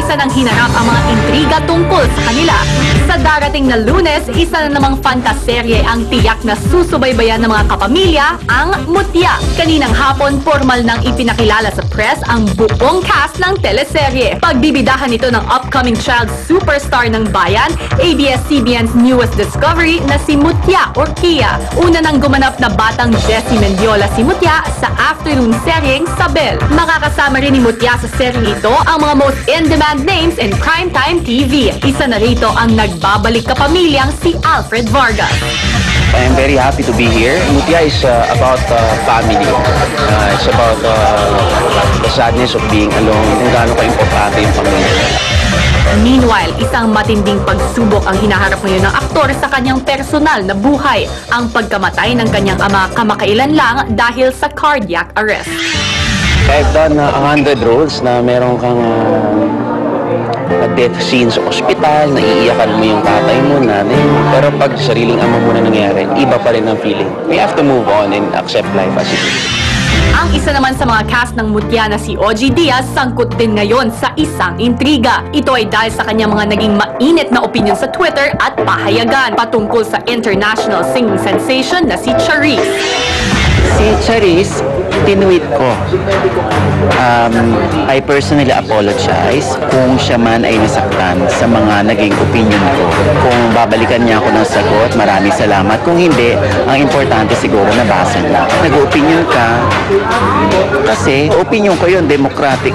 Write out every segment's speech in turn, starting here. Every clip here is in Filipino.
isa nang hinarap ang mga intriga tungkol sa kanila. Sa darating na Lunes, isa na namang fantaserye ang tiyak na susubaybayan ng mga kapamilya, ang Mutya. Kaninang hapon, formal nang ipinakilala sa press ang buong cast ng teleserye. Pagbibidahan ito ng upcoming child superstar ng bayan, ABS-CBN's newest discovery na si Mutya or Kia. Una nang gumanap na batang Jessie Mendiola si Mutya sa afternoon seryeng Sabel. Makakasama rin ni Mutya sa seryeng ito ang mga most in-demand names in primetime TV. Isa na rito ang nagbabalik kapamilyang si Alfred Vargas. I am very happy to be here. Mutya is about family. It's about the sadness of being alone. Kung gaano ka-importante yung pamilya. Meanwhile, isang matinding pagsubok ang hinaharap ngayon ng aktor sa kanyang personal na buhay. Ang pagkamatay ng kanyang ama kamakailan lang dahil sa cardiac arrest. I've done 100 roles na meron kang death scene sa ospital, naiiyakan mo yung tatay mo, nanay mo. Pero pag sariling ama mo na nangyari, iba pa rin ang feeling. We have to move on and accept life as it is. Ang isa naman sa mga cast ng Mutya na si OG Diaz sangkot din ngayon sa isang intriga. Ito ay dahil sa kanyang mga naging mainit na opinion sa Twitter at pahayagan patungkol sa international singing sensation na si Charisse. Si Charisse, tinuit ko. I personally apologize kung siya man ay nasaktan sa mga naging opinion ko. Kung babalikan niya ako ng sagot, maraming salamat. Kung hindi, ang importante siguro nabasa na. Nag-opinion ka, kasi opinion ko yun, democratic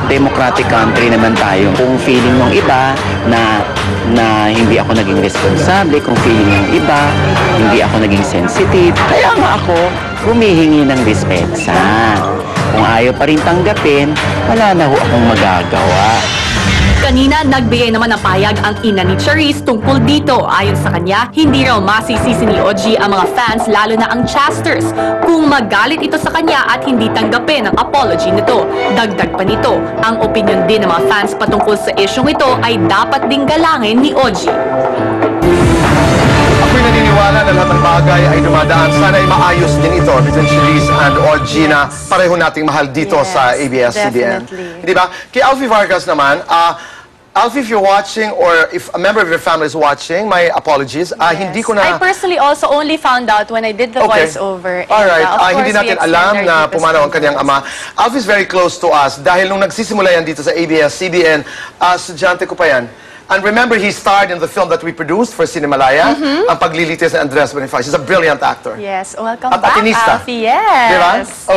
country naman tayo. Kung feeling ng iba na hindi ako naging responsable, kung feeling ng iba, hindi ako naging sensitive, kaya nga ako humihingi ng dispensa. Kung ayaw pa rin tanggapin, wala na ho akong magagawa. Kanina, nagbigay naman ng pahayag ang ina ni Charisse tungkol dito. Ayon sa kanya, hindi raw masisisi ni OG ang mga fans, lalo na ang Chasters, kung magalit ito sa kanya at hindi tanggapin ang apology nito. Dagdag pa nito, ang opinion din ng mga fans patungkol sa isyong ito ay dapat ding galangin ni OG. Ako'y naniniwala na lahat ng bagay ay dumadaan. Sana ay maayos din ito between Charisse and OG na pareho nating mahal dito sa ABS-CBN. Hindi ba? Kay Alfie Vargas naman, Alfie, if you're watching or if a member of your family is watching, my apologies. Hindi ko na... I personally also only found out when I did the voiceover. Alright, hindi natin alam na pumanaw ang kanyang ama. Alfie is very close to us dahil nung nagsisimula yan dito sa ABS-CBN, estudyante ko pa yan. And remember, he starred in the film that we produced for Cinemalaya, ang Paglilitis ni Andres Bonifacio. He's a brilliant actor. Yes, welcome At back, atinista. Alfie. Yes. Diba?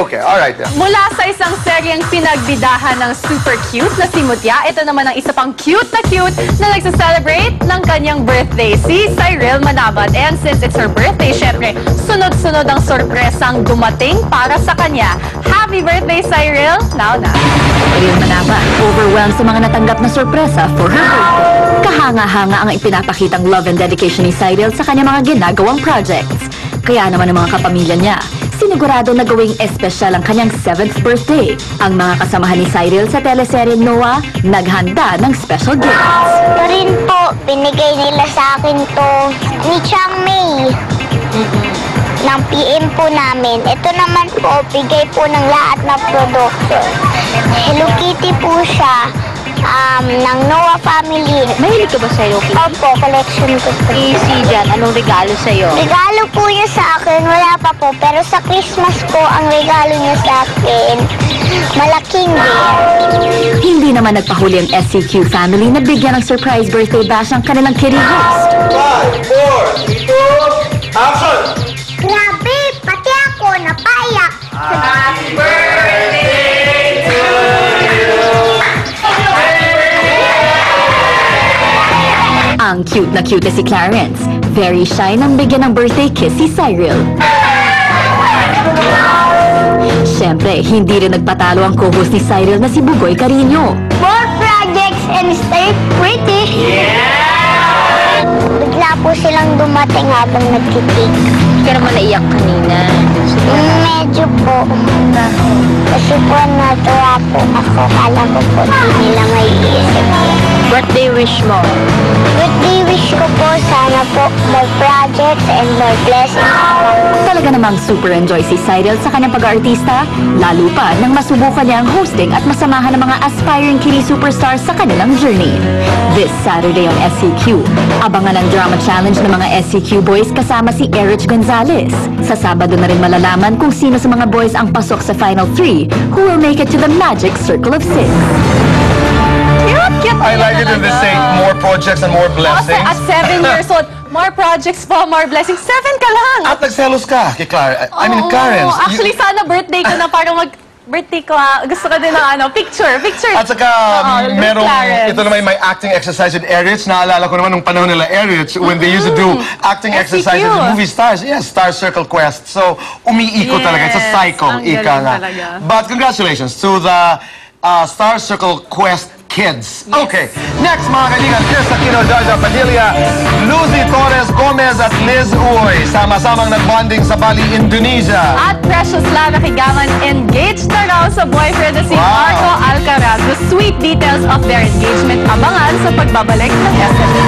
Okay, alright. Yeah. Mula sa isang seryeng pinagbidahan ng super cute na si Mutya, ito naman ang isa pang cute na nagsa-celebrate ng kanyang birthday, si Cyril Manabat. And since it's her birthday, syempre, sunod-sunod ang sorpresang dumating para sa kanya. Happy birthday, Cyril! Now na. Cyril Manabat, overwhelmed sa mga natanggap na sorpresa for her birthday. Kahanga-hanga ang ipinapakitang love and dedication ni Cyril sa kanyang mga ginagawang projects. Kaya naman ang mga kapamilya niya, sinigurado na gawing espesyal ang kanyang 7th birthday. Ang mga kasamahan ni Cyril sa teleserye Noah, naghanda ng special gifts. Ito rin po, binigay nila sa akin to ni Chang Mei. Ng PM po namin. Ito naman po, bigay po ng lahat ng produkto. Hello Kitty po siya. Ng Noah family. Mahilig ka ba sa Hello Kitty? Opo, collection ko po. Easy dyan. Anong regalo sa'yo? Regalo po niya sa akin, wala pa po. Pero sa Christmas po, ang regalo niya sa akin, malaking bear. Hindi naman nagpahuli ang SCQ family na bigyan ng surprise birthday bash ang kanilang kitty host. 5, 4, 3, 2, action! Grabe, pati ako napaiyak. Happy birthday to you! Ang cute na si Clarence. Very shy nang bigyan ng birthday kiss si Cyril. Siyempre, hindi rin nagpatalo ang co-host ni Cyril na si Bugoy Carino. More projects and stay pretty. Yeah! Bigla po silang dumating habang nagtitik. Hindi ka naman naiyak kanina. Medyo po. Kasi po natuwa po ako. Kala ko po hindi nila may iisip. Birthday wish mo? Birthday wish ko po, sana po more projects and more blessings. Talaga namang super enjoy si Cyril sa kanyang pag-aartista, lalo pa nang masubukan niya ang hosting at masamahan ng mga aspiring kitty superstars sa kanilang journey. This Saturday on SCQ, abangan ang drama challenge ng mga SCQ boys kasama si Erich Gonzalez. Sa Sabado na rin malalaman kung sino sa mga boys ang pasok sa Final 3 who will make it to the magic circle of 6. Cute I like it when they say more projects and more blessings. At 7 years old, more projects po, more blessings. 7 ka lang. At nagselos ka kay Clara. I mean, Oo. Clarence. Actually, sana birthday ko na parang birthday ko gusto ko din ng picture. At saka, Oo, merong, Clarence. ito naman may acting exercise with Erich. Naalala ko naman nung panahon nila Erich when they used to do acting exercises with movie stars. Yes, Star Circle Quest. So, umiikot talaga. It's a cycle. Ang galing Ika nga. talaga. But congratulations to the Star Circle Quest kids. Okay. Next, mga kaibigan, Chris Aquino, Jaja Padilla, Lucy Torres Gomez at Liz Uy. Sama-samang nagbonding sa Bali, Indonesia. At Precious Lara Higaman engaged na raw sa boyfriend na si Wow. Marco Alcaraz. The sweet details of their engagement abangan sa pagbabalik ng SME.